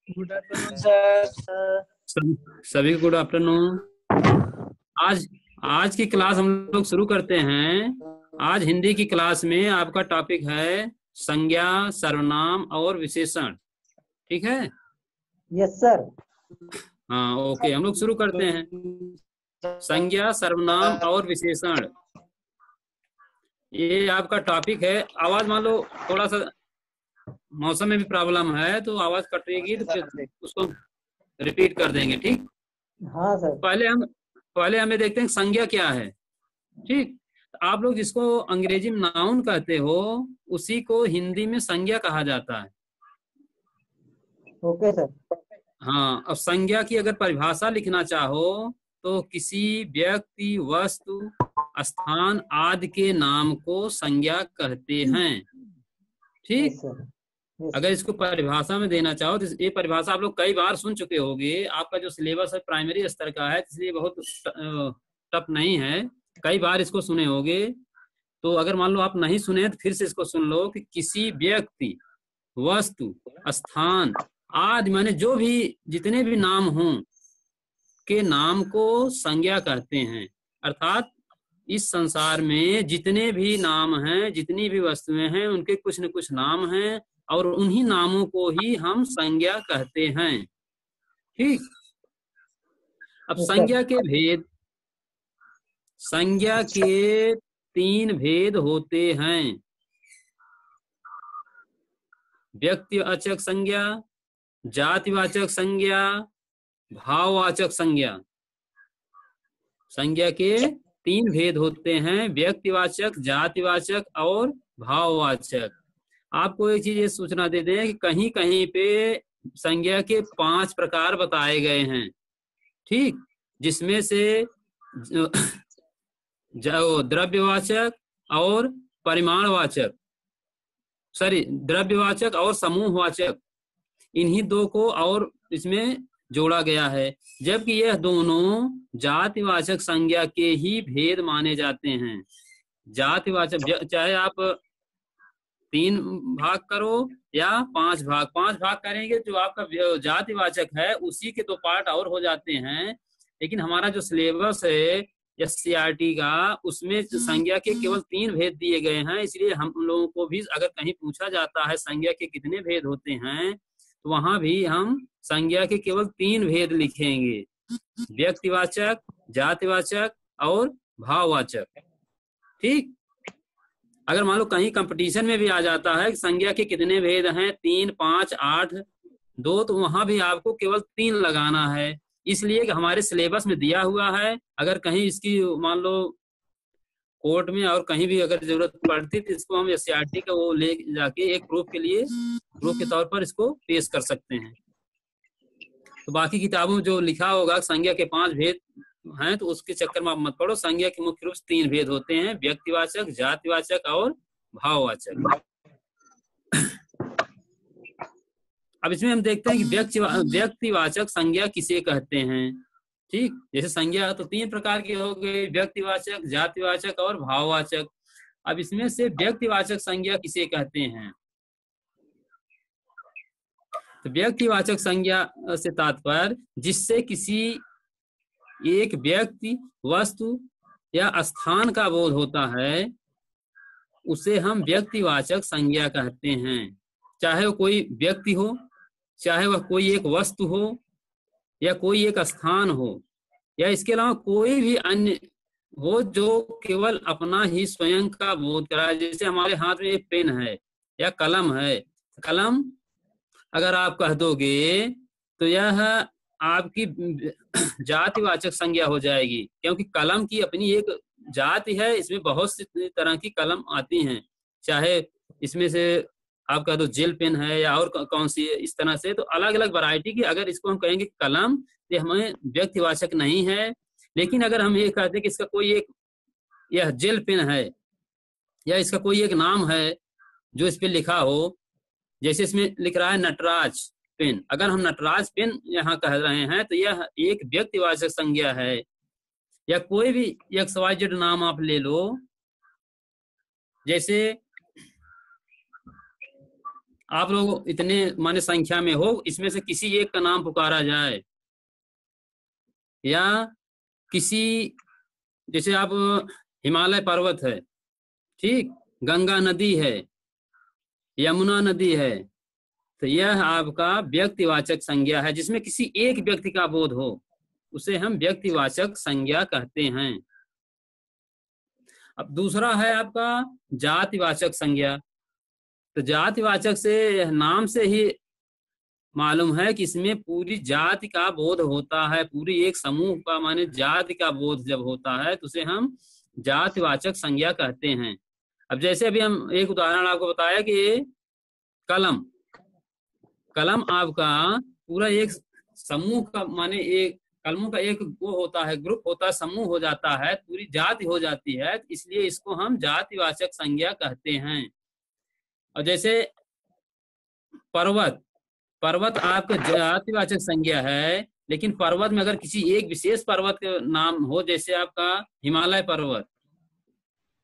Good afternoon sir. सभी good afternoon. आज आज की क्लास हम लोग शुरू करते हैं। आज हिंदी की क्लास में आपका टॉपिक है संज्ञा, सर्वनाम और विशेषण। ठीक है। Yes sir. हाँ, ओके, हम लोग शुरू करते हैं। संज्ञा, सर्वनाम और विशेषण, ये आपका टॉपिक है। आवाज मान लो थोड़ा सा मौसम में भी प्रॉब्लम है तो आवाज कटेगी, तो फिर उसको रिपीट कर देंगे। ठीक। हाँ सर। पहले हमें देखते हैं संज्ञा क्या है। ठीक। आप लोग जिसको अंग्रेजी में नाउन कहते हो उसी को हिंदी में संज्ञा कहा जाता है। Okay sir. हाँ, अब संज्ञा की अगर परिभाषा लिखना चाहो तो किसी व्यक्ति, वस्तु, स्थान आदि के नाम को संज्ञा कहते हैं। ठीक। Yes sir. अगर इसको परिभाषा में देना चाहो तो ये परिभाषा आप लोग कई बार सुन चुके होंगे। आपका जो सिलेबस है प्राइमरी स्तर का है, इसलिए बहुत टफ नहीं है। कई बार इसको सुने होंगे। तो अगर मान लो आप नहीं सुने तो फिर से इसको सुन लो कि किसी व्यक्ति, वस्तु, स्थान आदि माने जो भी जितने भी नाम हों के नाम को संज्ञा कहते हैं। अर्थात इस संसार में जितने भी नाम हैं, जितनी भी वस्तुएं हैं, उनके कुछ न कुछ नाम हैं और उन्हीं नामों को ही हम संज्ञा कहते हैं। ठीक। अब संज्ञा के 3 भेद होते हैं। व्यक्तिवाचक संज्ञा, जातिवाचक संज्ञा, भाववाचक संज्ञा। संज्ञा के 3 भेद होते हैं, व्यक्तिवाचक, जातिवाचक और भाववाचक। आपको एक चीज ये सूचना दे दें कि कहीं कहीं पे संज्ञा के 5 प्रकार बताए गए हैं। ठीक। जिसमें से द्रव्यवाचक और परिमाणवाचक, द्रव्यवाचक और समूहवाचक, इन्हीं 2 को और इसमें जोड़ा गया है। जबकि यह दोनों जातिवाचक संज्ञा के ही भेद माने जाते हैं। जातिवाचक चाहे आप 3 भाग करो या 5 भाग करेंगे, जो आपका जातिवाचक है उसी के 2 पार्ट और हो जाते हैं। लेकिन हमारा जो सिलेबस है SCRT का, उसमें संज्ञा के केवल 3 भेद दिए गए हैं। इसलिए हम लोगों को भी अगर कहीं पूछा जाता है संज्ञा के कितने भेद होते हैं, तो वहां भी हम संज्ञा के केवल 3 भेद लिखेंगे, व्यक्तिवाचक, जातिवाचक और भाववाचक। ठीक। अगर मान लो कहीं कंपटीशन में भी आ जाता है कि संज्ञा के कितने भेद हैं, 3, 5, 8, 2, तो वहां भी आपको केवल 3 लगाना है। इसलिए कि हमारे सिलेबस में दिया हुआ है। अगर कहीं इसकी मान लो कोर्ट में और कहीं भी अगर जरूरत पड़ती तो इसको हम SCRT का वो ले जाके एक प्रूफ के तौर पर इसको पेश कर सकते हैं। तो बाकी किताबों में जो लिखा होगा संज्ञा के 5 भेद हैं, तो उसके चक्कर में आप मत पड़ो। संज्ञा के मुख्य रूप से 3 भेद होते हैं, व्यक्तिवाचक, जातिवाचक और भाववाचक। अब इसमें हम देखते हैं कि व्यक्तिवाचक संज्ञा किसे कहते हैं। ठीक। जैसे संज्ञा तो 3 प्रकार की हो गई, व्यक्तिवाचक, जातिवाचक और भाववाचक। अब इसमें से व्यक्तिवाचक संज्ञा किसे कहते हैं? तो व्यक्तिवाचक संज्ञा से तात्पर्य जिससे किसी एक व्यक्ति, वस्तु या स्थान का बोध होता है, उसे हम व्यक्तिवाचक संज्ञा कहते हैं। चाहे वो कोई व्यक्ति हो, चाहे वह कोई एक वस्तु हो, या कोई एक स्थान हो, या इसके अलावा कोई भी अन्य हो जो केवल अपना ही स्वयं का बोध कराए। जैसे हमारे हाथ में एक पेन है या कलम है। कलम अगर आप कह दोगे तो यह आपकी जातिवाचक संज्ञा हो जाएगी, क्योंकि कलम की अपनी एक जाति है। इसमें बहुत सी तरह की कलम आती हैं, चाहे इसमें से आप कह दो जेल पेन है या और कौन सी है, इस तरह से तो अलग अलग वैरायटी की। अगर इसको हम कहेंगे कलम, तो हमें व्यक्तिवाचक नहीं है। लेकिन अगर हम ये कहते हैं कि इसका कोई एक, यह जेल पेन है, या इसका कोई एक नाम है जो इस पे लिखा हो, जैसे इसमें लिख रहा है नटराज पेन, अगर हम नटराज पेन यहाँ कह रहे हैं तो यह एक व्यक्तिवाचक संज्ञा है। या कोई भी XYZ नाम आप ले लो, जैसे आप लोग इतने माने संख्या में हो, इसमें से किसी एक का नाम पुकारा जाए, या किसी, जैसे आप हिमालय पर्वत है, ठीक, गंगा नदी है, यमुना नदी है, तो यह आपका व्यक्तिवाचक संज्ञा है जिसमें किसी एक व्यक्ति का बोध हो, उसे हम व्यक्तिवाचक संज्ञा कहते हैं। अब दूसरा है आपका जातिवाचक संज्ञा। तो जातिवाचक से नाम से ही मालूम है कि इसमें पूरी जाति का बोध होता है, पूरी एक समूह का माने जाति का बोध जब होता है तो उसे हम जातिवाचक संज्ञा कहते हैं। अब जैसे अभी हम एक उदाहरण आपको बताया कि कलम, कलम आपका पूरा एक समूह का माने एक कलमों का एक वो होता है, ग्रुप होता है, समूह हो जाता है, पूरी जाति हो जाती है, इसलिए इसको हम जातिवाचक संज्ञा कहते हैं। और जैसे पर्वत, पर्वत आपका जातिवाचक संज्ञा है, लेकिन पर्वत में अगर किसी एक विशेष पर्वत का नाम हो, जैसे आपका हिमालय पर्वत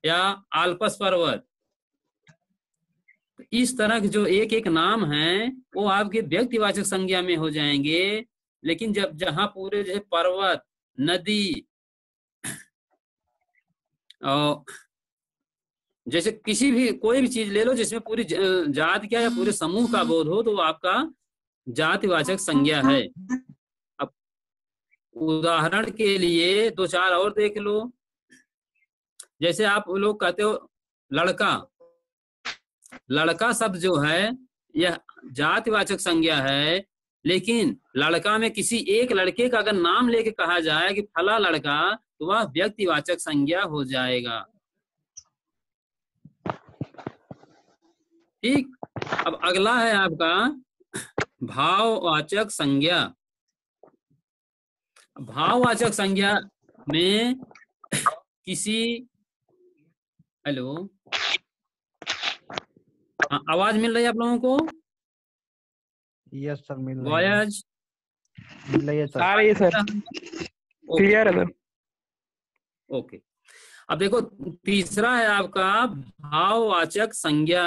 या आल्पस पर्वत, इस तरह के जो एक एक नाम हैं वो आपके व्यक्तिवाचक संज्ञा में हो जाएंगे। लेकिन जब जहां पूरे जैसे पर्वत, नदी और जैसे किसी भी कोई भी चीज ले लो जिसमें पूरी जाति क्या या पूरे समूह का बोध हो, तो वो आपका जातिवाचक संज्ञा है। अब उदाहरण के लिए दो चार और देख लो। जैसे आप लोग कहते हो लड़का, लड़का शब्द जो है यह जातिवाचक संज्ञा है, लेकिन लड़का में किसी एक लड़के का अगर नाम लेके कहा जाए कि फला लड़का, तो वह व्यक्तिवाचक संज्ञा हो जाएगा। ठीक। अब अगला है आपका भाववाचक संज्ञा। भाववाचक संज्ञा में किसी, हेलो, आवाज मिल रही है आप लोगों को? यस सर, मिल रही है। वॉयज मिल रही है सर। आ रही है सर, क्लियर है सर। ओके। अब देखो तीसरा है आपका भाववाचक संज्ञा।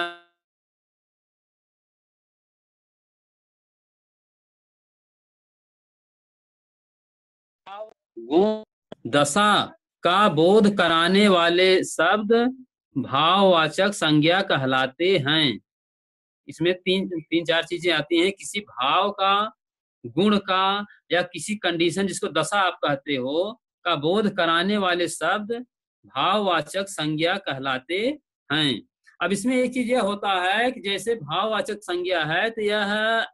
गुण दशा का बोध कराने वाले शब्द भाववाचक संज्ञा कहलाते हैं। इसमें तीन चार चीजें आती हैं, किसी भाव का, गुण का, या किसी कंडीशन जिसको दशा आप कहते हो का बोध कराने वाले शब्द भाववाचक संज्ञा कहलाते हैं। अब इसमें एक चीज यह होता है कि जैसे भाववाचक संज्ञा है तो यह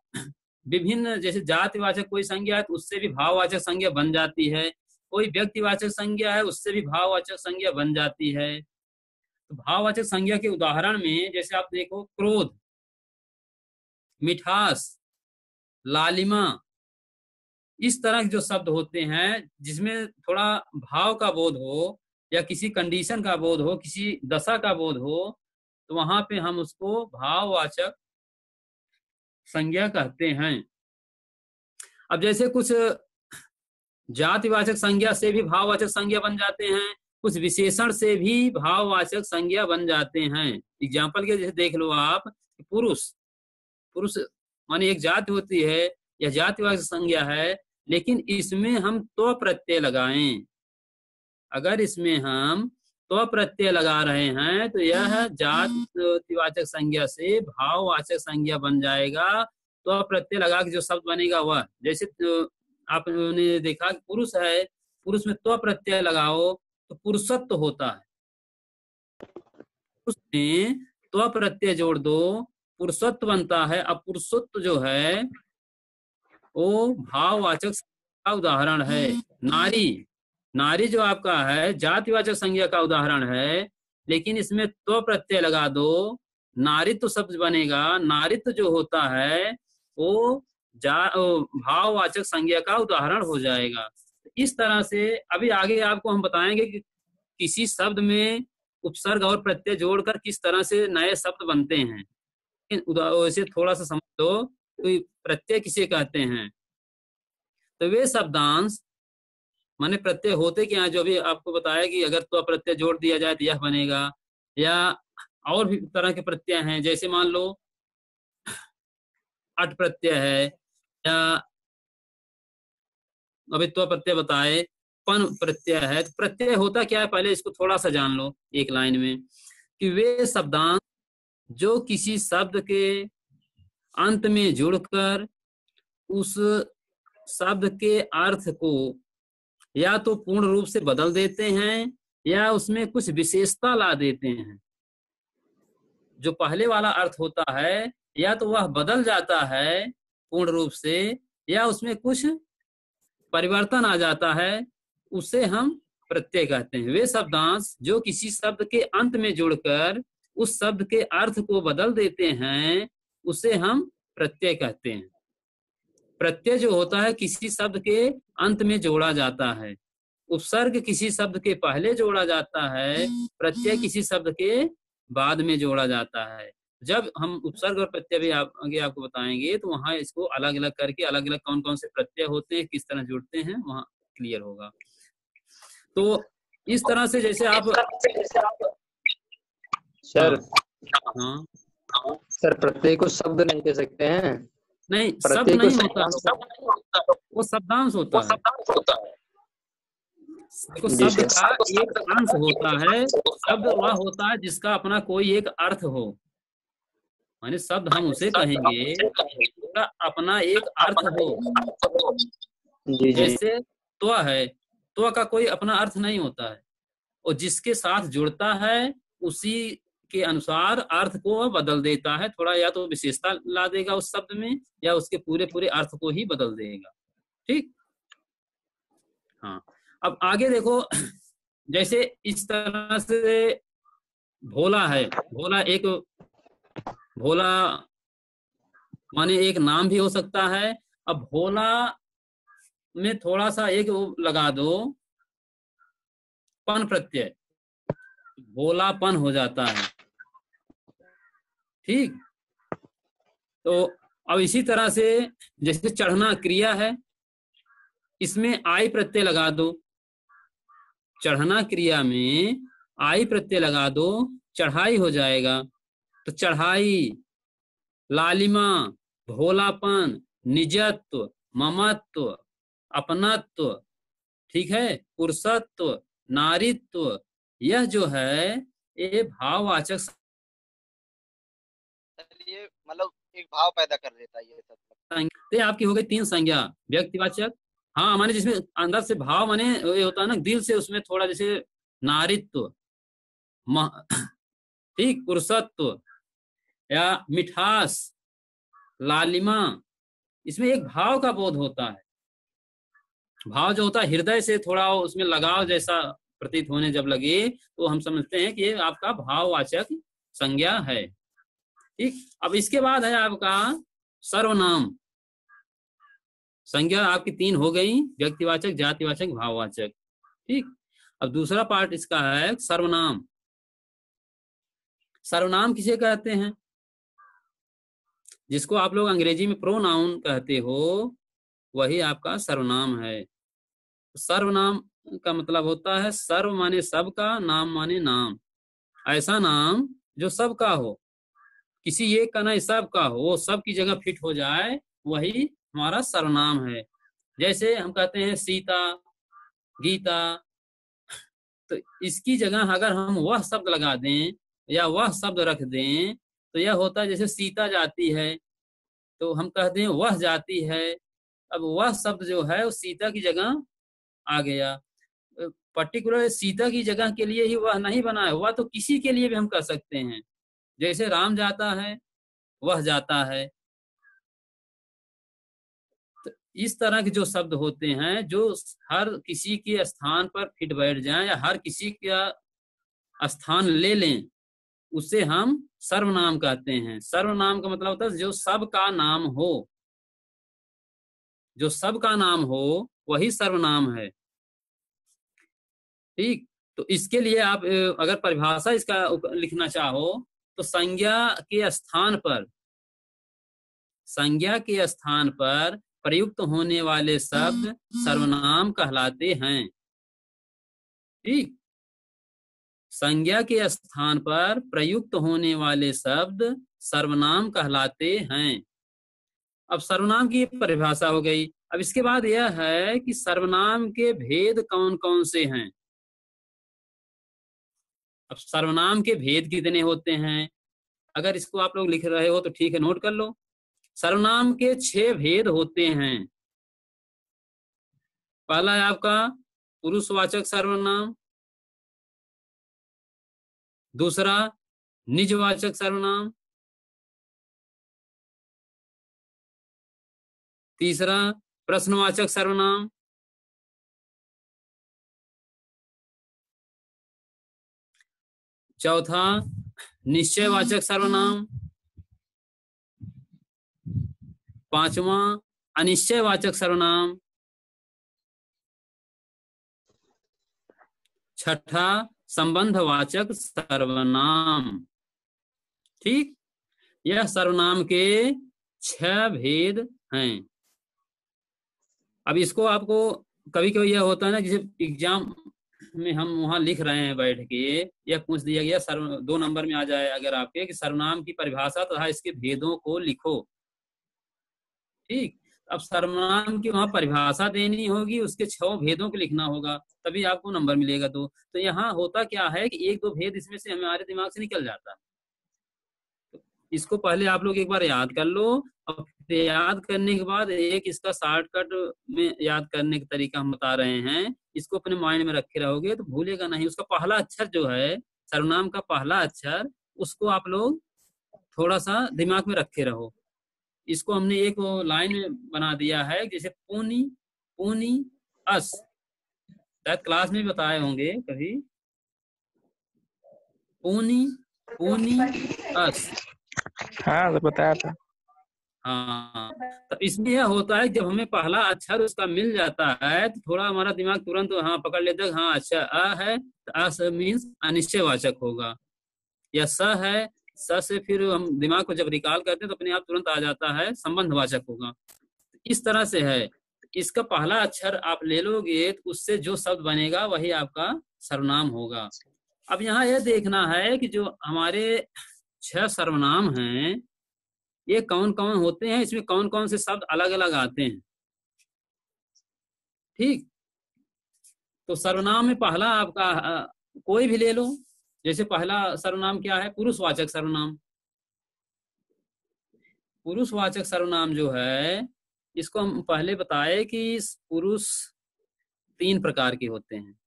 विभिन्न, जैसे जातिवाचक कोई संज्ञा है तो उससे भी भाववाचक संज्ञा बन जाती है, कोई व्यक्तिवाचक संज्ञा है उससे भी भाववाचक संज्ञा बन जाती है। तो भाववाचक संज्ञा के उदाहरण में जैसे आप देखो क्रोध, मिठास, लालिमा, इस तरह के जो शब्द होते हैं जिसमें थोड़ा भाव का बोध हो या किसी कंडीशन का बोध हो, किसी दशा का बोध हो, तो वहां पे हम उसको भाववाचक संज्ञा कहते हैं। अब जैसे कुछ जातिवाचक संज्ञा से भी भाववाचक संज्ञा बन जाते हैं, कुछ विशेषण से भी भाववाचक संज्ञा बन जाते हैं। एग्जाम्पल के जैसे देख लो आप, पुरुष, पुरुष माने एक जाति होती है, यह जातिवाचक संज्ञा है, लेकिन इसमें हम तो प्रत्यय लगाएं, अगर इसमें हम तो प्रत्यय लगा रहे हैं तो यह जातिवाचक संज्ञा से भाववाचक संज्ञा बन जाएगा। तो प्रत्यय लगा के जो शब्द बनेगा वह, जैसे आपने देखा कि पुरुष है, पुरुष में तो प्रत्यय लगाओ तो पुरुषत्व होता है, उसमें तो प्रत्यय जोड़ दो पुरुषत्व बनता है। अब पुरुषत्व जो है वो भाववाचक का उदाहरण है। नारी, नारी जो आपका है जातिवाचक संज्ञा का उदाहरण है, लेकिन इसमें तो प्रत्यय लगा दो, नारित्व शब्द बनेगा। नारित्व जो होता है वो भाववाचक संज्ञा का उदाहरण हो जाएगा। इस तरह से अभी आगे आपको हम बताएंगे कि किसी शब्द में उपसर्ग और प्रत्यय जोड़कर किस तरह से नए शब्द बनते हैं। वैसे थोड़ा सा समझ लो, तो प्रत्यय किसे कहते हैं, तो वे शब्दांश माने प्रत्यय होते क्या, जो भी आपको बताया कि अगर तो प्रत्यय जोड़ दिया जाए तो यह बनेगा, या और भी तरह के प्रत्यय हैं। जैसे मान लो अट प्रत्यय है, या अभी तो प्रत्यय बताए, पन प्रत्यय है। तो प्रत्यय होता क्या है, पहले इसको थोड़ा सा जान लो एक लाइन में, कि वे शब्दांश जो किसी शब्द के अंत में जुड़कर उस शब्द के अर्थ को या तो पूर्ण रूप से बदल देते हैं या उसमें कुछ विशेषता ला देते हैं। जो पहले वाला अर्थ होता है या तो वह बदल जाता है पूर्ण रूप से, या उसमें कुछ परिवर्तन आ जाता है, उसे हम प्रत्यय कहते हैं। वे शब्दांश जो किसी शब्द के अंत में जुड़कर उस शब्द के अर्थ को बदल देते हैं, उसे हम प्रत्यय कहते हैं। प्रत्यय जो होता है किसी शब्द के अंत में जोड़ा जाता है, उपसर्ग किसी शब्द के पहले जोड़ा जाता है, प्रत्यय किसी शब्द के बाद में जोड़ा जाता है। जब हम उपसर्ग और प्रत्यय भी आगे आपको बताएंगे तो वहां इसको अलग अलग करके अलग अलग कौन कौन से प्रत्यय होते हैं, किस तरह जुड़ते हैं, वहां क्लियर होगा। तो इस तरह से जैसे आप सर, हाँ सर प्रत्यय को शब्द नहीं कह सकते हैं? नहीं, शब्द प्रत्यय को नहीं होता, वो शब्दांश होता है। देखो जी शब्द सर। का एक अंश होता है, शब्द वह होता है जिसका अपना कोई एक अर्थ हो, माने शब्द हम उसे कहेंगे जिसका अपना एक अर्थ हो। जी जी। जैसे त्व है, त्व का कोई अपना अर्थ नहीं होता है, और जिसके साथ जुड़ता है उसी के अनुसार अर्थ को वह बदल देता है, थोड़ा या तो विशेषता ला देगा उस शब्द में या उसके पूरे पूरे अर्थ को ही बदल देगा। ठीक, हाँ। अब आगे देखो, जैसे इस तरह से भोला है, भोला माने एक नाम भी हो सकता है। अब भोला में थोड़ा सा एक लगा दो पन प्रत्यय, भोलापन हो जाता है। ठीक, तो अब इसी तरह से जैसे चढ़ना क्रिया है, इसमें आई प्रत्यय लगा दो, चढ़ना क्रिया में आई प्रत्यय लगा दो, चढ़ाई हो जाएगा। तो चढ़ाई, लालिमा, भोलापन, निजत्व, ममत्व, अपनत्व, ठीक है, पुरुषत्व, नारीत्व, यह जो है ये भाववाचक, ये मतलब एक भाव पैदा कर देता है ये सब। तो आपकी हो गई 3 संज्ञा, व्यक्तिवाचक, हाँ माने जिसमें अंदर से भाव माने ये होता है ना दिल से, उसमें थोड़ा जैसे नारीत्व, ठीक, पुरुषत्व या मिठास, लालिमा, इसमें एक भाव का बोध होता है। भाव जो होता है हृदय से थोड़ा उसमें लगाव जैसा प्रतीत होने जब लगे तो हम समझते हैं कि ये आपका भाववाचक संज्ञा है। ठीक, अब इसके बाद है आपका सर्वनाम। संज्ञा आपकी 3 हो गई, व्यक्तिवाचक, जातिवाचक, भाववाचक। ठीक, अब दूसरा पार्ट इसका है सर्वनाम। सर्वनाम किसे कहते हैं? जिसको आप लोग अंग्रेजी में प्रोनाउन कहते हो, वही आपका सर्वनाम है। सर्वनाम का मतलब होता है सर्व माने सबका, नाम माने नाम, ऐसा नाम जो सबका हो, किसी एक का नहीं सबका हो, वो सब की जगह फिट हो जाए, वही हमारा सर्वनाम है। जैसे हम कहते हैं सीता, गीता, तो इसकी जगह अगर हम वह शब्द लगा दें या वह शब्द रख दें तो यह होता है जैसे सीता जाती है तो हम कह दें वह जाती है। अब वह शब्द जो है वो सीता की जगह आ गया, पर्टिकुलर सीता की जगह के लिए ही वह नहीं बना है, वह तो किसी के लिए भी हम कह सकते हैं। जैसे राम जाता है, वह जाता है। तो इस तरह के जो शब्द होते हैं जो हर किसी के स्थान पर फिट बैठ जाएं या हर किसी का स्थान ले लें, उसे हम सर्वनाम कहते हैं। सर्वनाम का मतलब होता है जो सबका नाम हो, जो सबका नाम हो वही सर्वनाम है। ठीक, तो इसके लिए आप अगर परिभाषा इसका लिखना चाहो तो संज्ञा के स्थान पर प्रयुक्त होने वाले शब्द सर्वनाम कहलाते हैं। ठीक, संज्ञा के स्थान पर प्रयुक्त होने वाले शब्द सर्वनाम कहलाते हैं। अब सर्वनाम की परिभाषा हो गई। अब इसके बाद यह है कि सर्वनाम के भेद कौन कौन से हैं। अब सर्वनाम के भेद कितने होते हैं, अगर इसको आप लोग लिख रहे हो तो ठीक है, नोट कर लो। सर्वनाम के 6 भेद होते हैं। पहला है आपका पुरुषवाचक सर्वनाम, दूसरा निजवाचक सर्वनाम, तीसरा प्रश्नवाचक सर्वनाम, चौथा निश्चयवाचक सर्वनाम, पांचवा अनिश्चयवाचक सर्वनाम, छठा संबंधवाचक सर्वनाम। ठीक, यह सर्वनाम के 6 भेद हैं। अब इसको आपको कभी कभी यह होता है ना, जैसे एग्जाम में हम वहां लिख रहे हैं बैठ के, यह पूछ दिया गया 2 नंबर में आ जाए अगर आपके कि सर्वनाम की परिभाषा तथा इसके भेदों को लिखो। ठीक, अब सर्वनाम की वहां परिभाषा देनी होगी, उसके 6 भेदों को लिखना होगा, तभी आपको नंबर मिलेगा। तो यहाँ होता क्या है कि 1-2 भेद इसमें से हमारे दिमाग से निकल जाता है। तो इसको पहले आप लोग एक बार याद कर लो, और याद करने के बाद एक इसका शॉर्टकट में याद करने का तरीका हम बता रहे हैं, इसको अपने माइंड में रखे रहोगे तो भूलेगा नहीं। उसका पहला अक्षर जो है सर्वनाम का पहला अक्षर, उसको आप लोग थोड़ा सा दिमाग में रखे रहो। इसको हमने एक लाइन में बना दिया है, जैसे पूनी पूनी अस, शायद क्लास में बताए होंगे कभी, पूनी पूनी अस। हाँ, तो बताया था। हाँ, तो इसमें यह होता है जब हमें पहला अक्षर उसका मिल जाता है तो थोड़ा हमारा दिमाग तुरंत हाँ पकड़ लेता है, हाँ अच्छा अ है तो अ मीन्स अनिश्चयवाचक होगा, या स है, स से फिर हम दिमाग को जब रिकॉल करते हैं तो अपने आप तुरंत आ जाता है संबंधवाचक होगा। इस तरह से है, इसका पहला अक्षर आप ले लोगे तो उससे जो शब्द बनेगा वही आपका सर्वनाम होगा। अब यहाँ यह देखना है कि जो हमारे 6 सर्वनाम हैं ये कौन कौन होते हैं, इसमें कौन कौन से शब्द अलग अलग आते हैं। ठीक, तो सर्वनाम में पहला आपका कोई भी ले लो, जैसे पहला सर्वनाम क्या है, पुरुषवाचक सर्वनाम। पुरुषवाचक सर्वनाम जो है इसको हम पहले बताए कि पुरुष 3 प्रकार के होते हैं,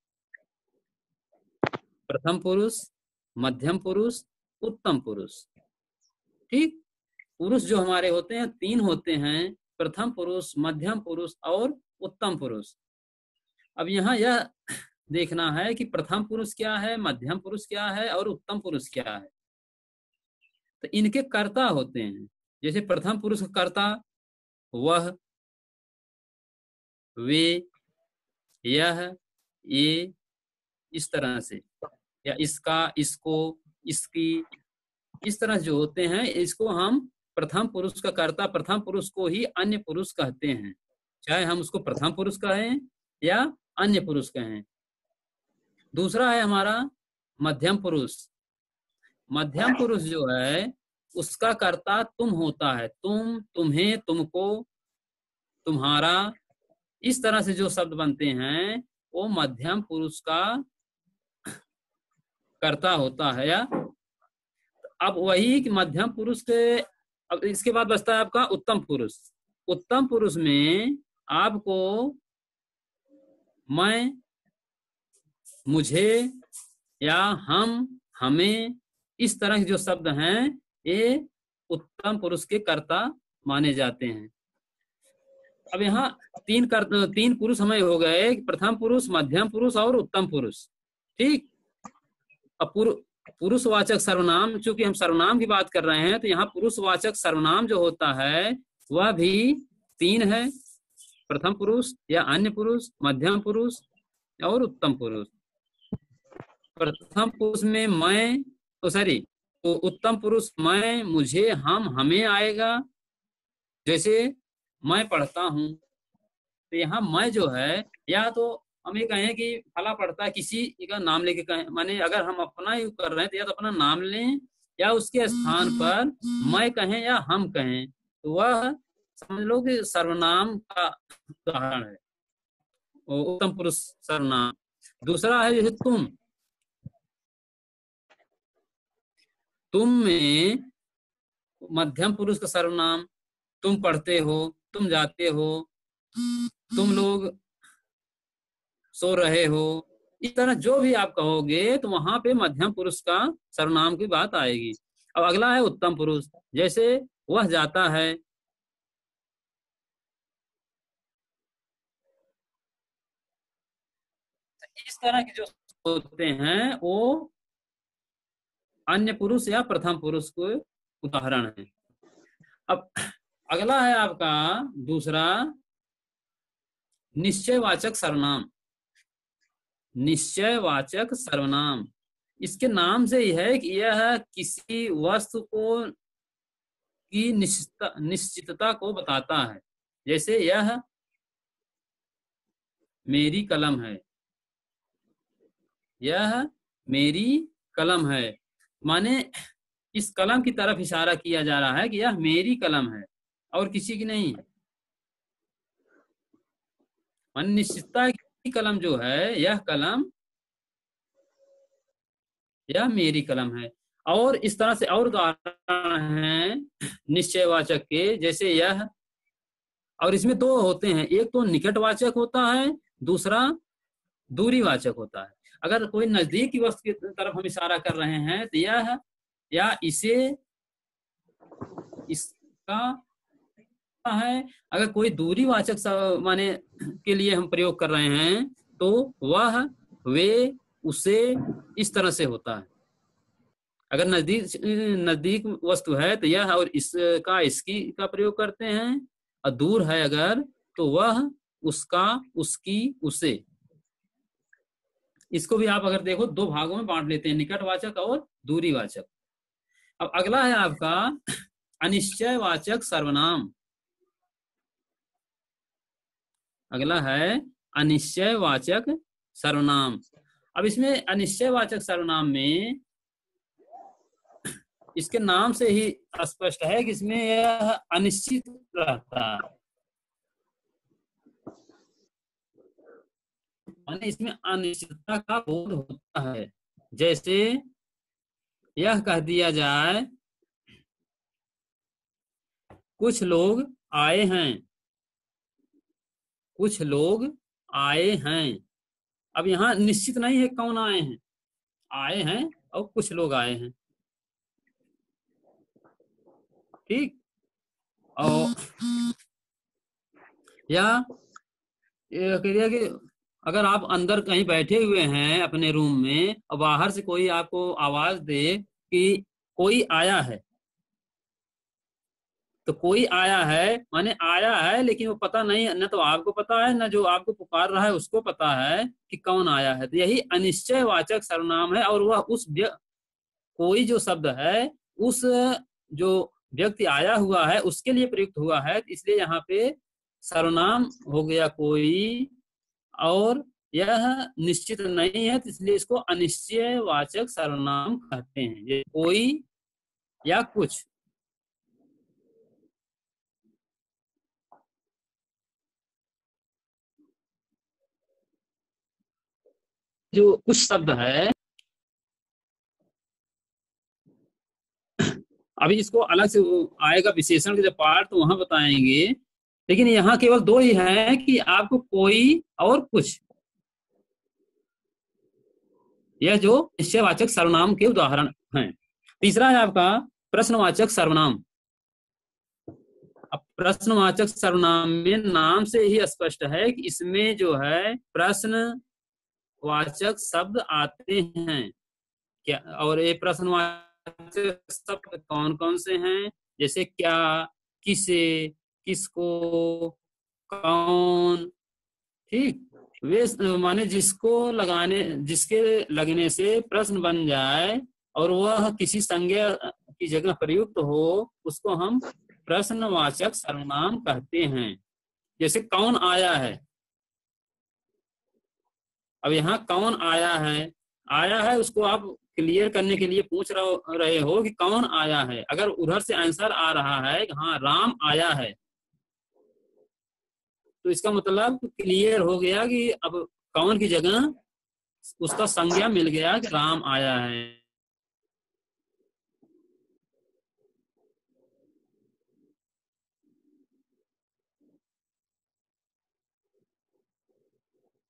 प्रथम पुरुष, मध्यम पुरुष, उत्तम पुरुष। ठीक, पुरुष जो हमारे होते हैं 3 होते हैं, प्रथम पुरुष, मध्यम पुरुष और उत्तम पुरुष। अब यहाँ यह देखना है कि प्रथम पुरुष क्या है, मध्यम पुरुष क्या है और उत्तम पुरुष क्या है। तो इनके कर्ता होते हैं, जैसे प्रथम पुरुष का कर्ता वह, वे, यह, ये, इस तरह से, या इसका, इसको, इसकी, इस तरह जो होते हैं इसको हम प्रथम पुरुष का कर्ता, प्रथम पुरुष को ही अन्य पुरुष कहते हैं, चाहे हम उसको प्रथम पुरुष कहें या अन्य पुरुष कहें। दूसरा है हमारा मध्यम पुरुष। मध्यम पुरुष जो है उसका कर्ता तुम होता है, तुम, तुम्हें, तुमको, तुम्हारा, इस तरह से जो शब्द बनते हैं वो मध्यम पुरुष का कर्ता होता है। या अब वही कि मध्यम पुरुष के, अब इसके बाद बचता है आपका उत्तम पुरुष। उत्तम पुरुष में आपको मैं, मुझे या हम, हमें, इस तरह के जो शब्द हैं ये उत्तम पुरुष के कर्ता माने जाते हैं। अब यहाँ 3 पुरुष हमें हो गए, प्रथम पुरुष, मध्यम पुरुष और उत्तम पुरुष। ठीक, अब पुरुषवाचक सर्वनाम, चूंकि हम सर्वनाम की बात कर रहे हैं तो यहाँ पुरुषवाचक सर्वनाम जो होता है वह भी 3 है, प्रथम पुरुष या अन्य पुरुष, मध्यम पुरुष और उत्तम पुरुष। प्रथम पुरुष में मैं, तो उत्तम पुरुष मैं, मुझे, हम, हमें आएगा। जैसे मैं पढ़ता हूँ तो यहाँ मैं जो है, या तो हम ये कहें कि फला पढ़ता है, किसी का नाम लेके कहें, माने अगर हम अपना ही कर रहे हैं तो या तो अपना नाम लें या उसके स्थान पर मैं कहें या हम कहें, तो वह समझ लो कि सर्वनाम का उदाहरण है, वो उत्तम पुरुष सर्वनाम। दूसरा है जैसे तुम में मध्यम पुरुष का सर्वनाम, तुम पढ़ते हो, तुम जाते हो, तुम लोग सो रहे हो, इस तरह जो भी आप कहोगे तो वहां पे मध्यम पुरुष का सर्वनाम की बात आएगी। अब अगला है उत्तम पुरुष, जैसे वह जाता है, इस तरह के जो होते हैं वो अन्य पुरुष या प्रथम पुरुष को उदाहरण है। अब अगला है आपका दूसरा निश्चयवाचक सर्वनाम। निश्चयवाचक सर्वनाम, इसके नाम से ही है कि यह किसी वस्तु को की निश्चितता को बताता है। जैसे यह मेरी कलम है, यह मेरी कलम है, माने इस कलम की तरफ इशारा किया जा रहा है कि यह मेरी कलम है और किसी की नहीं है। मान निश्चितता की कलम जो है, यह कलम, यह मेरी कलम है। और इस तरह से और उदाहरण हैं निश्चयवाचक के, जैसे यह, और इसमें दो होते हैं, एक तो निकटवाचक होता है, दूसरा दूरीवाचक होता है। अगर कोई नजदीक की वस्तु की तरफ हम इशारा कर रहे हैं तो यह या इसे, इसका है। अगर कोई दूरीवाचक माने के लिए हम प्रयोग कर रहे हैं तो वह, वे, उसे, इस तरह से होता है। अगर नजदीक वस्तु है तो यह और इसका, इसकी का प्रयोग करते हैं, और दूर है अगर तो वह, उसका, उसकी, उसे। इसको भी आप अगर देखो दो भागों में बांट लेते हैं, निकटवाचक और दूरीवाचक। अब अगला है आपका अनिश्चयवाचक सर्वनाम। अगला है अनिश्चयवाचक सर्वनाम। अब इसमें अनिश्चयवाचक सर्वनाम में इसके नाम से ही स्पष्ट है कि इसमें यह अनिश्चित रहता है, माने इसमें अनिश्चितता का बोध होता है। जैसे यह कह दिया जाए कुछ लोग आए हैं, कुछ लोग आए हैं। अब यहाँ निश्चित नहीं है कौन आए हैं, आए हैं और कुछ लोग आए हैं, ठीक। और या ये कह दिया कि अगर आप अंदर कहीं बैठे हुए हैं अपने रूम में और बाहर से कोई आपको आवाज दे कि कोई आया है, तो कोई आया है माने आया है, लेकिन वो पता नहीं, न तो आपको पता है न जो आपको पुकार रहा है उसको पता है कि कौन आया है। तो यही अनिश्चयवाचक सर्वनाम है, और वह उस कोई जो शब्द है उस जो व्यक्ति आया हुआ है उसके लिए प्रयुक्त हुआ है, इसलिए यहाँ पे सर्वनाम हो गया कोई, और यह निश्चित नहीं है, तो इसलिए इसको अनिश्चयवाचक सर्वनाम कहते हैं। ये कोई या कुछ। जो कुछ शब्द है, अभी इसको अलग से आएगा विशेषण के जब पार्ट तो वहां बताएंगे, लेकिन यहाँ केवल दो ही है कि आपको कोई और कुछ, यह जो निश्चयवाचक सर्वनाम के उदाहरण हैं। तीसरा है आपका प्रश्नवाचक सर्वनाम। अब प्रश्नवाचक सर्वनाम में नाम से ही स्पष्ट है कि इसमें जो है प्रश्नवाचक शब्द आते हैं क्या, और ये प्रश्नवाचक शब्द कौन कौन से हैं, जैसे क्या, किसे, किसको, कौन, ठीक। वे माने जिसको लगाने, जिसके लगने से प्रश्न बन जाए और वह किसी संज्ञा की जगह प्रयुक्त हो, उसको हम प्रश्नवाचक सर्वनाम कहते हैं। जैसे कौन आया है, अब यहाँ कौन आया है उसको आप क्लियर करने के लिए पूछ रहे हो कि कौन आया है। अगर उधर से आंसर आ रहा है हाँ राम आया है, तो इसका मतलब क्लियर हो गया कि अब कौन की जगह उसका संज्ञा मिल गया कि राम आया है।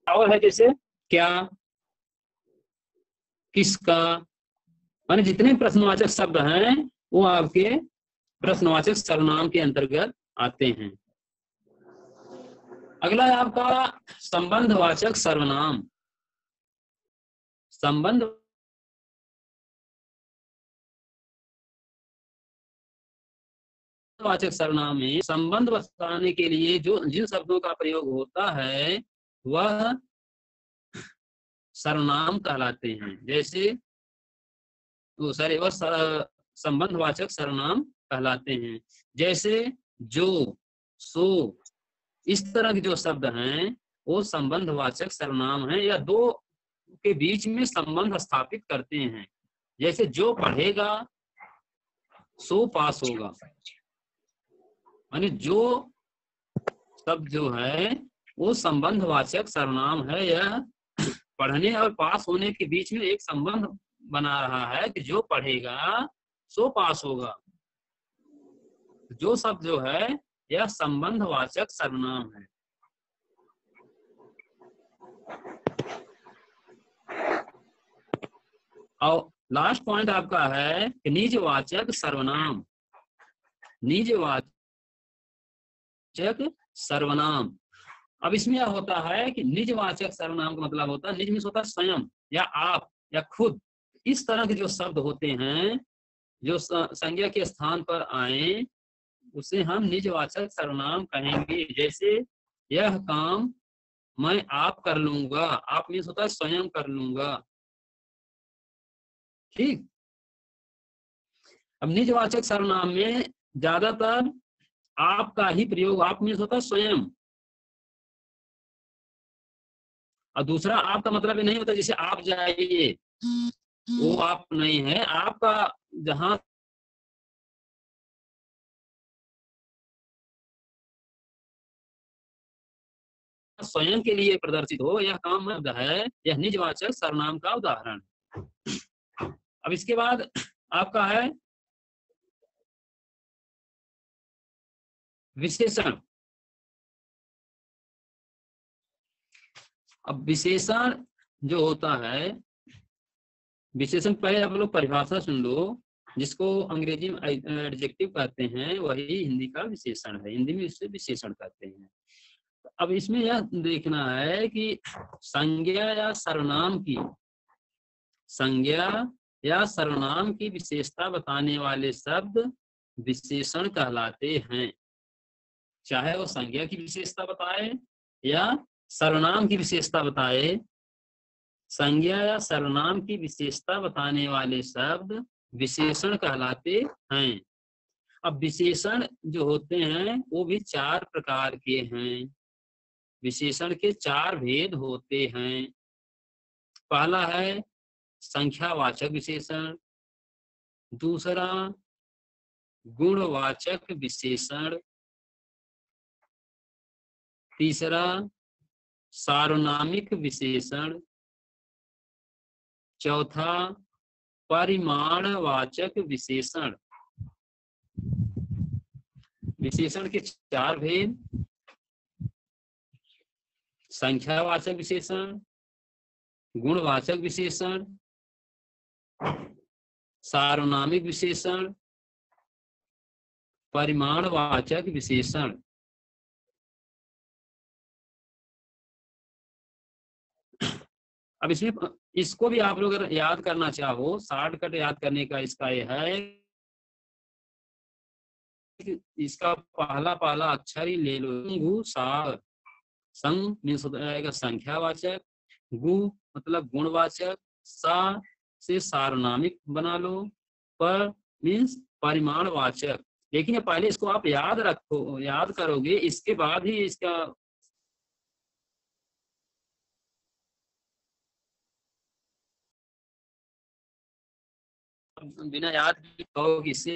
और है जैसे क्या, किसका, माने जितने प्रश्नवाचक शब्द हैं वो आपके प्रश्नवाचक सर्वनाम के अंतर्गत आते हैं। अगला है आपका संबंधवाचक सर्वनाम। संबंधवाचक सर्वनाम में संबंध बताने के लिए जो जिन शब्दों का प्रयोग होता है वह सर्वनाम कहलाते हैं। जैसे वह संबंधवाचक सर्वनाम कहलाते हैं। जैसे जो, सो, इस तरह के जो शब्द हैं वो संबंधवाचक सर्वनाम हैं या दो के बीच में संबंध स्थापित करते हैं। जैसे जो पढ़ेगा सो पास होगा, यानी जो शब्द जो है वो संबंधवाचक सर्वनाम है। यह पढ़ने और पास होने के बीच में एक संबंध बना रहा है कि जो पढ़ेगा सो पास होगा। जो शब्द जो है यह संबंधवाचक सर्वनाम है। और लास्ट पॉइंट आपका है कि निजवाचक सर्वनाम। निजवाचक सर्वनाम, अब इसमें यह होता है कि निजवाचक सर्वनाम का मतलब होता है, निज में होता है स्वयं या आप या खुद। इस तरह के जो शब्द होते हैं जो संज्ञा के स्थान पर आए उसे हम निजवाचक सर्वनाम कहेंगे। जैसे यह काम मैं आप कर लूंगा, आप मीन्स होता है स्वयं कर लूंगा। ठीक। अब निजवाचक सर्वनाम में ज्यादातर आपका ही प्रयोग, आप मीन्स होता है स्वयं, और दूसरा आपका मतलब ये नहीं होता जैसे आप जाइए, वो आप नहीं है। आपका जहां स्वयं के लिए प्रदर्शित हो यह काम है, यह निजवाचक सर्वनाम का उदाहरण। अब इसके बाद आपका है विशेषण। अब विशेषण जो होता है, विशेषण पहले आप लोग परिभाषा सुन लो। जिसको अंग्रेजी में एडजेक्टिव कहते हैं वही हिंदी का विशेषण है, हिंदी में इसे विशेषण कहते हैं। अब इसमें यह देखना है कि संज्ञा या सर्वनाम की विशेषता बताने वाले शब्द विशेषण कहलाते हैं। चाहे वो संज्ञा की विशेषता बताए या सर्वनाम की विशेषता बताए, संज्ञा या सर्वनाम की विशेषता बताने वाले शब्द विशेषण कहलाते हैं। अब विशेषण जो होते हैं वो भी 4 प्रकार के हैं। विशेषण के 4 भेद होते हैं। पहला है संख्यावाचक विशेषण, दूसरा गुणवाचक विशेषण, तीसरा सार्वनामिक विशेषण, चौथा परिमाणवाचक विशेषण। विशेषण के 4 भेद, संख्यावाचक विशेषण, गुणवाचक विशेषण, सार्वनामिक विशेषण, परिमाणवाचक विशेषण। अब इसमें इसको भी आप लोग अगर याद करना चाहो, शॉर्टकट याद करने का इसका यह है कि इसका पहला अक्षर ही ले लो। गु सार, संग मीन्स हो जाएगा संख्यावाचक, गु मतलब गुणवाचक, सा से सार्वनामिक बना लो, पर मीन्स परिमाणवाचक। लेकिन पहले इसको आप याद रखो, याद करोगे इसके बाद ही इसका बिना याद कहोगे इससे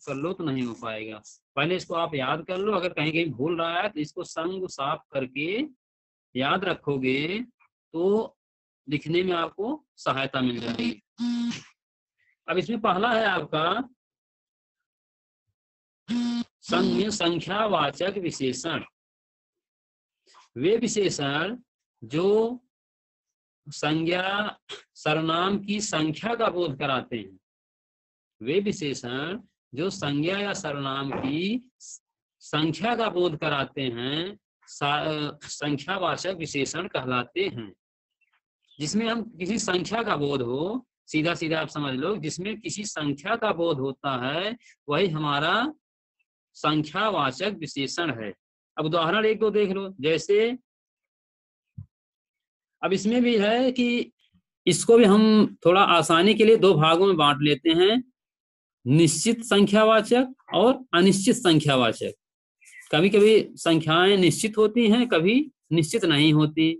कर लो तो नहीं हो पाएगा। पहले इसको आप याद कर लो, अगर कहीं कहीं भूल रहा है तो इसको संग साफ करके याद रखोगे तो लिखने में आपको सहायता मिल जाएगी। अब इसमें पहला है आपका संग में संख्यावाचक विशेषण। वे विशेषण जो संज्ञा सर्वनाम की संख्या का बोध कराते हैं, वे विशेषण जो संज्ञा या सर्वनाम की संख्या का बोध कराते हैं संख्यावाचक विशेषण कहलाते हैं। जिसमें हम किसी संख्या का बोध हो, सीधा सीधा आप समझ लो, जिसमें किसी संख्या का बोध होता है वही हमारा संख्यावाचक विशेषण है। अब उदाहरण एक दो देख लो। जैसे अब इसमें भी है कि इसको भी हम थोड़ा आसानी के लिए दो भागों में बांट लेते हैं, निश्चित संख्यावाचक और अनिश्चित संख्यावाचक। कभी कभी संख्याएं निश्चित होती हैं, कभी निश्चित नहीं होती,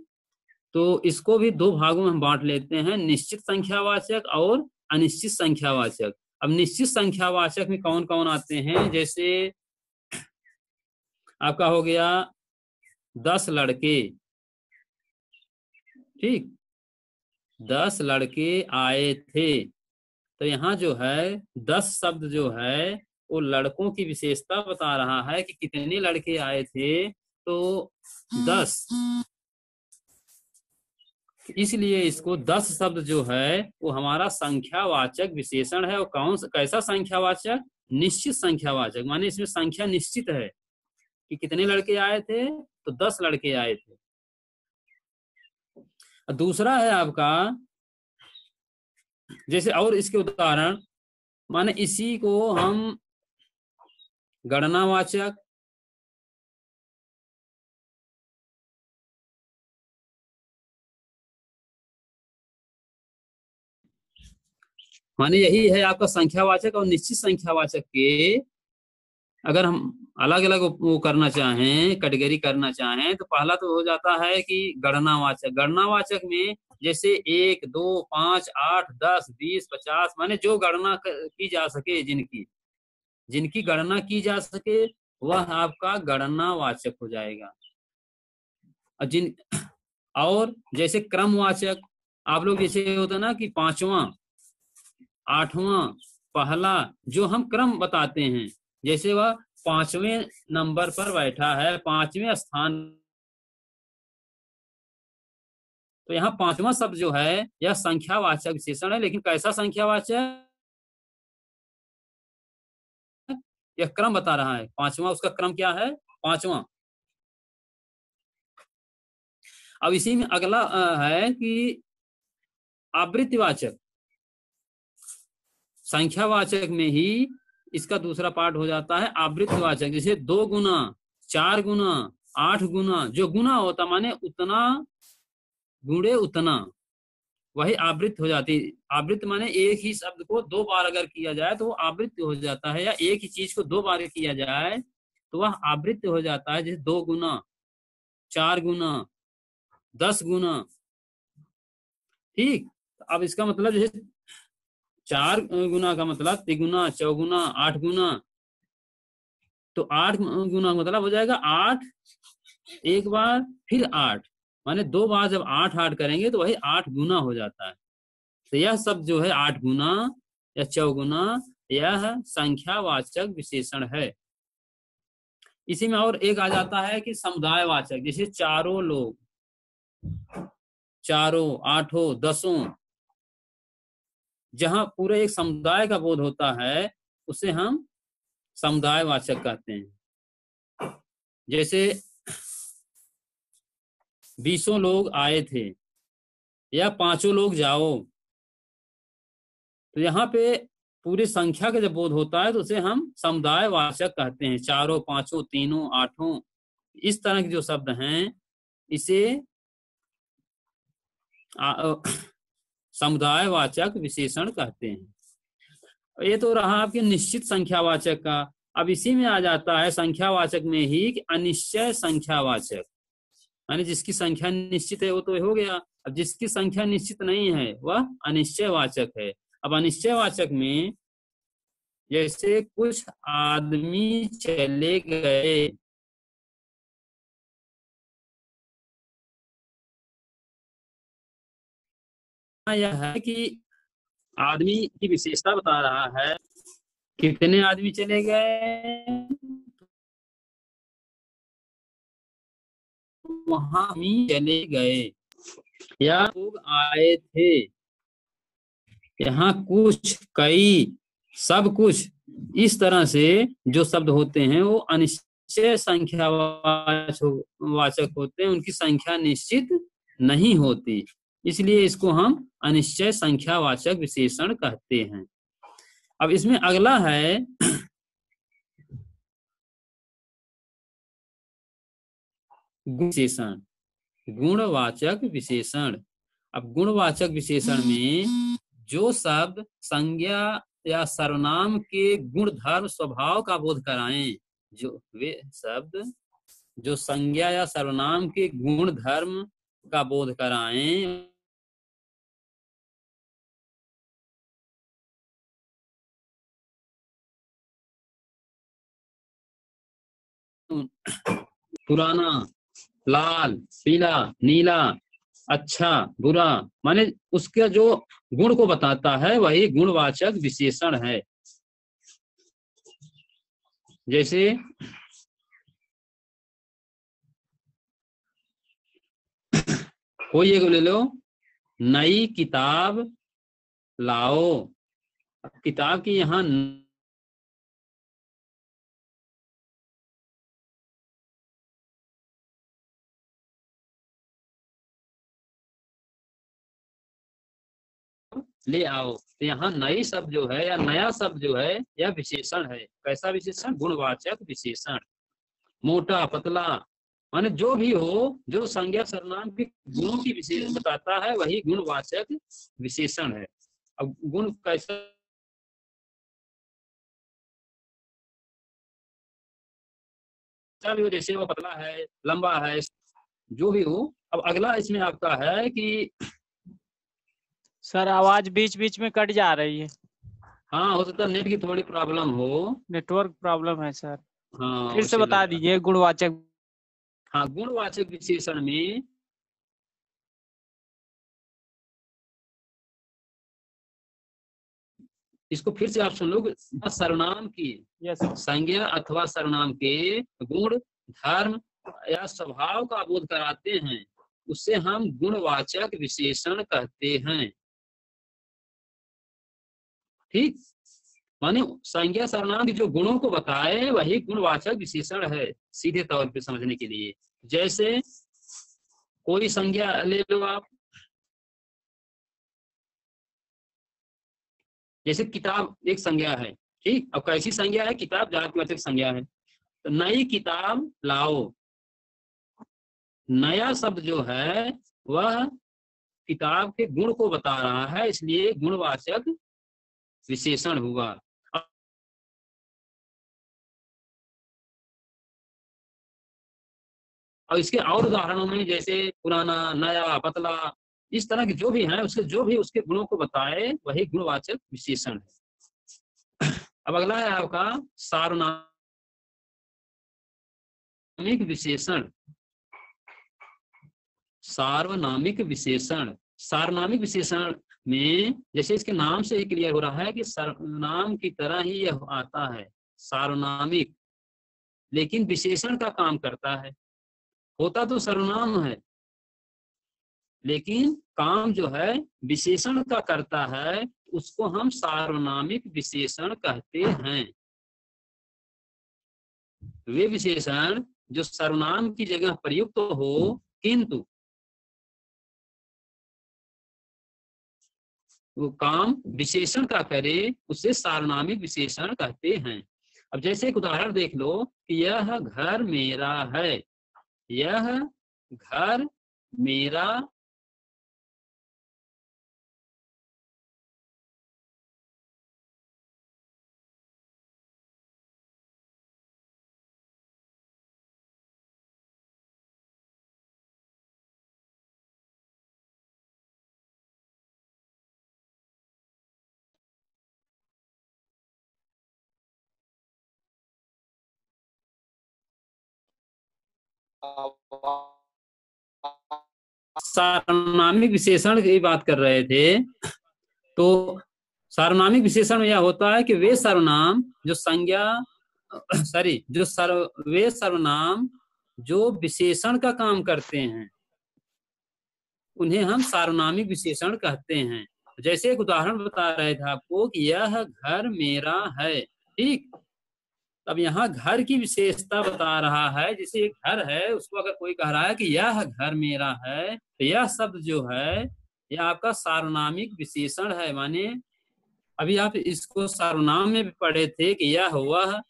तो इसको भी दो भागों में हम बांट लेते हैं, निश्चित संख्यावाचक और अनिश्चित संख्यावाचक। अब निश्चित संख्यावाचक में कौन कौन आते हैं? जैसे आपका हो गया 10 लड़के, ठीक, 10 लड़के आए थे, तो यहाँ जो है 10 शब्द जो है वो लड़कों की विशेषता बता रहा है कि कितने लड़के आए थे, तो 10, इसलिए इसको 10 शब्द जो है वो हमारा संख्यावाचक विशेषण है। और कौन सा कैसा संख्यावाचक? निश्चित संख्यावाचक, माने इसमें संख्या निश्चित है कि कितने लड़के आए थे, तो 10 लड़के आए थे। दूसरा है आपका, जैसे और इसके उदाहरण, माने इसी को हम गणनावाचक, माने यही है आपका संख्यावाचक और निश्चित संख्यावाचक के अगर हम अलग अलग वो करना चाहें, कैटेगरी करना चाहें, तो पहला तो हो जाता है कि गणनावाचक। गणनावाचक में जैसे 1, 2, 5, 8, 10, 20, 50, माने जो गणना की जा सके, जिनकी गणना की जा सके वह आपका गणनावाचक हो जाएगा। और जैसे क्रमवाचक, आप लोग जैसे होता ना कि 5वां, 8वां, पहला, जो हम क्रम बताते हैं, जैसे वह 5वें नंबर पर बैठा है, 5वें स्थान, तो यहाँ 5वां शब्द जो है यह संख्यावाचक विशेषण है। लेकिन कैसा संख्यावाचक? यह क्रम बता रहा है, 5वां, उसका क्रम क्या है? 5वां। अब इसी में अगला है कि आवृत्तिवाचक। संख्यावाचक में ही इसका दूसरा पार्ट हो जाता है आवृत्तिवाचक। जैसे 2 गुना, 4 गुना, 8 गुना, जो गुना होता माने उतना गुणे उतना, वही आवृत्ति हो जाती है। आवृत्ति माने एक ही शब्द को 2 बार अगर किया जाए तो वो आवृत्ति हो जाता है, या एक ही चीज को 2 बार किया जाए तो वह आवृत्ति हो जाता है। जैसे 2 गुना, 4 गुना, 10 गुना, ठीक। अब इसका मतलब जैसे 4 गुना का मतलब 3 गुना, 4 गुना, 8 गुना, तो 8 गुना मतलब हो जाएगा 8 एक बार, फिर 8, माने 2 बार जब 8 करेंगे तो वही 8 गुना हो जाता है। तो यह सब जो है 8 गुना या 4 गुना, यह संख्यावाचक विशेषण है। इसी में और एक आ जाता है कि समुदायवाचक। जैसे चारों लोग, चारों, आठों, 10, जहां पूरे एक समुदाय का बोध होता है उसे हम समुदायवाचक कहते हैं। जैसे 20 लोग आए थे या 5 लोग जाओ, तो यहाँ पे पूरी संख्या का जब बोध होता है तो उसे हम समुदायवाचक कहते हैं। 4, 5, 3, 8, इस तरह के जो शब्द हैं इसे समुदायवाचक विशेषण कहते हैं। ये तो रहा आपके निश्चित संख्यावाचक का। अब इसी में आ जाता है संख्यावाचक में ही कि अनिश्चय संख्यावाचक, यानी जिसकी संख्या निश्चित है वो तो हो गया, अब जिसकी संख्या निश्चित नहीं है वह अनिश्चयवाचक है। अब अनिश्चयवाचक में जैसे कुछ आदमी चले गए, यह है कि आदमी की विशेषता बता रहा है। कितने आदमी चले गए, वहां आदमी चले गए, या लोग आए थे, यहाँ कुछ, कई, सब कुछ, इस तरह से जो शब्द होते हैं वो अनिश्चय संख्या वाचक होते हैं, उनकी संख्या निश्चित नहीं होती, इसलिए इसको हम अनिश्चय संख्यावाचक विशेषण कहते हैं। अब इसमें अगला है विशेषण, गुणवाचक विशेषण। अब गुणवाचक विशेषण में जो शब्द संज्ञा या सर्वनाम के गुण धर्म स्वभाव का बोध कराएं, जो वे शब्द जो संज्ञा या सर्वनाम के गुण धर्म का बोध कराएं, पुराना, लाल, पीला, नीला, अच्छा, बुरा, माने उसके जो गुण को बताता है वही गुणवाचक विशेषण है। जैसे कोई एक ले लो, नई किताब लाओ। किताब की यहाँ ले आओ, तो यहाँ नई शब्द जो है या नया शब्द जो है यह विशेषण है। कैसा विशेषण? गुणवाचक विशेषण। मोटा, पतला, माने जो भी हो, जो संज्ञा सर्वनाम के गुणों की विशेष बताता है वही गुणवाचक विशेषण है। अब गुण कैसा भी हो, जैसे वो पतला है, लंबा है, जो भी हो। अब अगला इसमें आपका है कि सर आवाज बीच बीच में कट जा रही है। हाँ, हो सकता है नेट की थोड़ी प्रॉब्लम हो, नेटवर्क प्रॉब्लम है सर। हाँ फिर से उसे बता लगा। दीजिए गुणवाचक। हाँ, गुणवाचक विशेषण में इसको फिर से आप सुन लो, सर्वनाम की संज्ञा अथवा सर्वनाम के गुण, धर्म या स्वभाव का बोध कराते हैं, उससे हम गुणवाचक विशेषण कहते हैं। ठीक, माने संज्ञा सर्वनाम के जो गुणों को बताए वही गुणवाचक विशेषण है, सीधे तौर पे समझने के लिए। जैसे कोई संज्ञा ले लो आप, जैसे किताब एक संज्ञा है, ठीक। अब कैसी संज्ञा है? किताब जातिवाचक संज्ञा है। तो नई किताब लाओ, नया शब्द जो है वह किताब के गुण को बता रहा है, इसलिए गुणवाचक विशेषण हुआ। और इसके और उदाहरणों में जैसे पुराना, नया, पतला, इस तरह के जो भी हैं, उसके जो भी उसके गुणों को बताए वही गुणवाचक विशेषण है। अब अगला है आपका सार्वनामिक विशेषण। सार्वनामिक विशेषण, सार्वनामिक विशेषण में जैसे इसके नाम से ही क्लियर हो रहा है कि सर्वनाम की तरह ही यह आता है, सार्वनामिक, लेकिन विशेषण का काम करता है। होता तो सर्वनाम है लेकिन काम जो है विशेषण का करता है, उसको हम सार्वनामिक विशेषण कहते हैं। वे विशेषण जो सर्वनाम की जगह प्रयुक्त हो किंतु वो काम विशेषण का करे, उसे सार्वनामिक विशेषण कहते हैं। अब जैसे एक उदाहरण देख लो कि यह घर मेरा है, यह घर मेरा सार्वनामिक विशेषण की बात कर रहे थे। तो सार्वनामिक विशेषण में यह होता है कि वे सर्वनाम जो संज्ञा वे सर्वनाम जो विशेषण का काम करते हैं उन्हें हम सार्वनामिक विशेषण कहते हैं। जैसे एक उदाहरण बता रहे थे आपको कि यह घर मेरा है, ठीक। अब यहाँ घर की विशेषता बता रहा है। जैसे एक घर है, उसको अगर कोई कह रहा है कि यह घर मेरा है, तो यह शब्द जो है यह आपका सार्वनामिक विशेषण है। माने अभी आप इसको सर्वनाम में भी पढ़े थे कि यह वह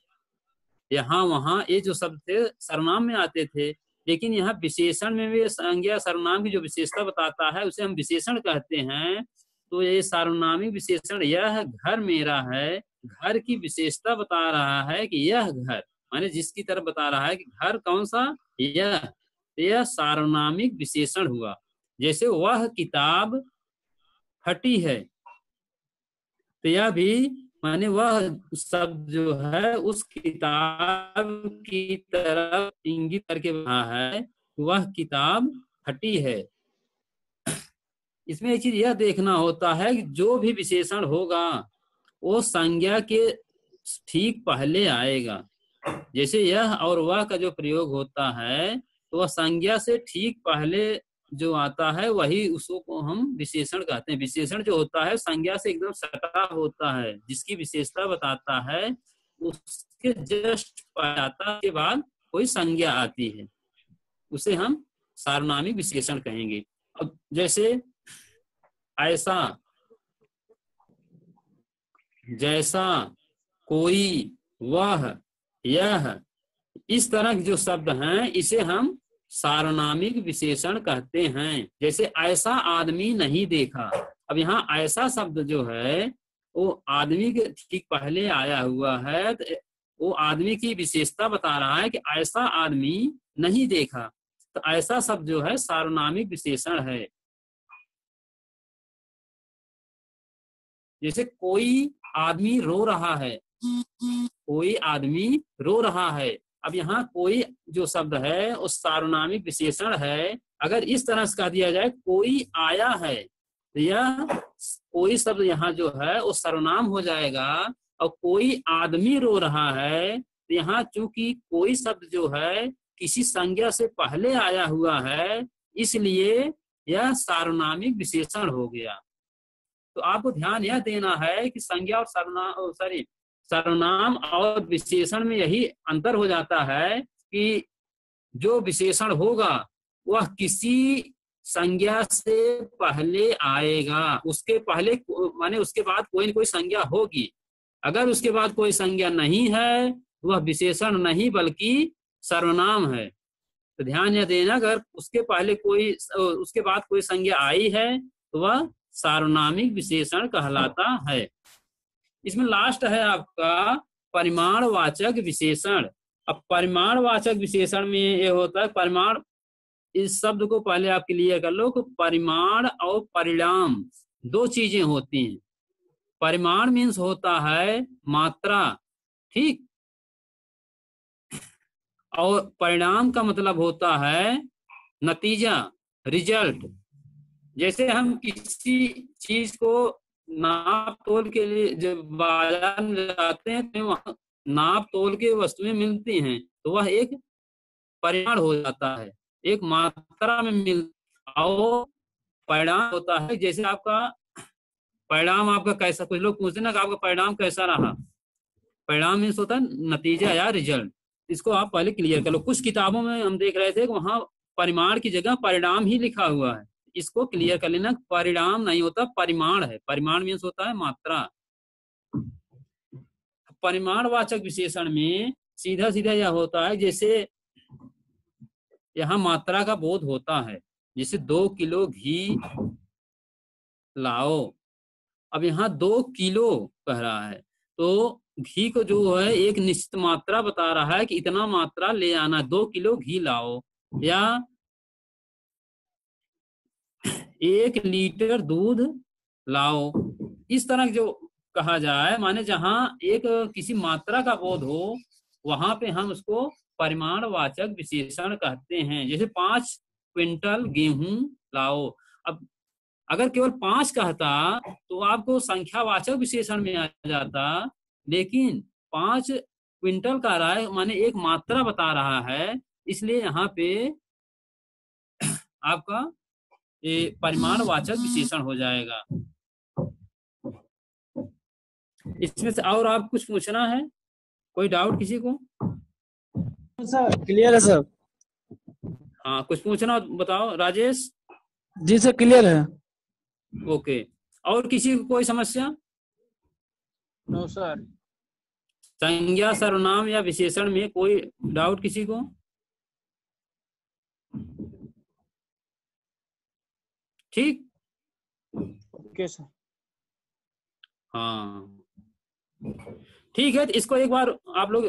यहाँ वहाँ, ये जो शब्द थे सर्वनाम में आते थे, लेकिन यहाँ विशेषण में भी संज्ञा सर्वनाम की जो विशेषता बताता है उसे हम विशेषण कहते हैं। तो ये सार्वनामिक विशेषण यह घर मेरा है, घर की विशेषता बता रहा है कि यह घर, माने जिसकी तरफ बता रहा है कि घर कौन सा, यह सार्वनामिक विशेषण हुआ। जैसे वह किताब फटी है, तो यह भी माने वह शब्द जो है उस किताब की तरफ इंगित करके रहा है, वह किताब फटी है। इसमें एक चीज यह देखना होता है कि जो भी विशेषण होगा वो संज्ञा के ठीक पहले आएगा। जैसे यह और वह का जो प्रयोग होता है तो वह संज्ञा से ठीक पहले जो आता है वही उसको हम विशेषण कहते हैं। विशेषण जो होता है संज्ञा से एकदम सटा होता है, जिसकी विशेषता बताता है, उसके जस्ट पाता के बाद कोई संज्ञा आती है, उसे हम सार्वनामिक विशेषण कहेंगे। अब जैसे ऐसा, जैसा, कोई, वह, यह, इस तरह के जो शब्द हैं इसे हम सार्वनामिक विशेषण कहते हैं। जैसे ऐसा आदमी नहीं देखा, अब यहाँ ऐसा शब्द जो है वो आदमी के ठीक पहले आया हुआ है, तो वो आदमी की विशेषता बता रहा है कि ऐसा आदमी नहीं देखा, तो ऐसा शब्द जो है सार्वनामिक विशेषण है। जैसे कोई आदमी रो रहा है, कोई आदमी रो रहा है, अब यहाँ कोई जो शब्द है वो सार्वनामिक विशेषण है। अगर इस तरह से कह दिया जाए कोई आया है, तो यह कोई शब्द यहाँ जो है वो सर्वनाम हो जाएगा। और कोई आदमी रो रहा है, तो यहाँ चूंकि कोई शब्द जो है किसी संज्ञा से पहले आया हुआ है, इसलिए यह सार्वनामिक विशेषण हो गया। तो आपको ध्यान यह देना है कि संज्ञा और सर्वनाम और विशेषण में यही अंतर हो जाता है कि जो विशेषण होगा वह किसी संज्ञा से पहले आएगा, उसके पहले माने उसके बाद कोई न कोई संज्ञा होगी। अगर उसके बाद कोई संज्ञा नहीं है वह विशेषण नहीं बल्कि सर्वनाम है। तो ध्यान यह देना, अगर उसके पहले कोई उसके बाद कोई संज्ञा आई है तो वह सार्वनामिक विशेषण कहलाता है। इसमें लास्ट है आपका परिमाणवाचक विशेषण। अब परिमाणवाचक विशेषण में ये होता है, परिमाण, इस शब्द को पहले आप क्लियर कर लो कि परिमाण और परिणाम दो चीजें होती हैं। परिमाण मीन्स होता है मात्रा, ठीक, और परिणाम का मतलब होता है नतीजा, रिजल्ट। जैसे हम किसी चीज को नाप तोल के लिए जब बाजार में जाते हैं तो वहाँ नाप तोल के वस्तुएं मिलती हैं, तो वह एक परिमाण हो जाता है, एक मात्रा में मिल। और परिणाम होता है, जैसे आपका परिणाम आपका कैसा, कुछ लोग पूछते हैं ना कि आपका परिणाम कैसा रहा। परिणाम मीन्स होता है नतीजा या रिजल्ट। इसको आप पहले क्लियर कर लो। कुछ किताबों में हम देख रहे थे कि वहाँ परिमाण की जगह परिणाम ही लिखा हुआ है, इसको क्लियर कर लेना। परिणाम नहीं होता, परिमाण है। परिमाण मीन्स होता है मात्रा। परिमाणवाचक विशेषण में सीधा सीधा यह होता है, जैसे यहाँ मात्रा का बोध होता है, जैसे 2 किलो घी लाओ। अब यहाँ 2 किलो कह रहा है, तो घी को जो है एक निश्चित मात्रा बता रहा है कि इतना मात्रा ले आना, 2 किलो घी लाओ, या 1 लीटर दूध लाओ। इस तरह जो कहा जाए, माने जहां एक किसी मात्रा का बोध हो वहां पे हम उसको परिमाणवाचक विशेषण कहते हैं। जैसे 5 क्विंटल गेहूं लाओ। अब अगर केवल 5 कहता तो आपको संख्यावाचक विशेषण में आ जाता, लेकिन 5 क्विंटल का रहा है माने एक मात्रा बता रहा है, इसलिए यहाँ पे आपका ये परिमाणवाचक विशेषण हो जाएगा। इसमें से और आप कुछ पूछना है? कोई डाउट किसी को? सर क्लियर है सर। हाँ, कुछ पूछना बताओ राजेश। जी सर क्लियर है। ओके, और किसी को कोई समस्या? No sir. संज्ञा, सर्वनाम या विशेषण में कोई डाउट किसी को? ठीक, ओके सर। हाँ ठीक है, तो इसको एक बार आप लोग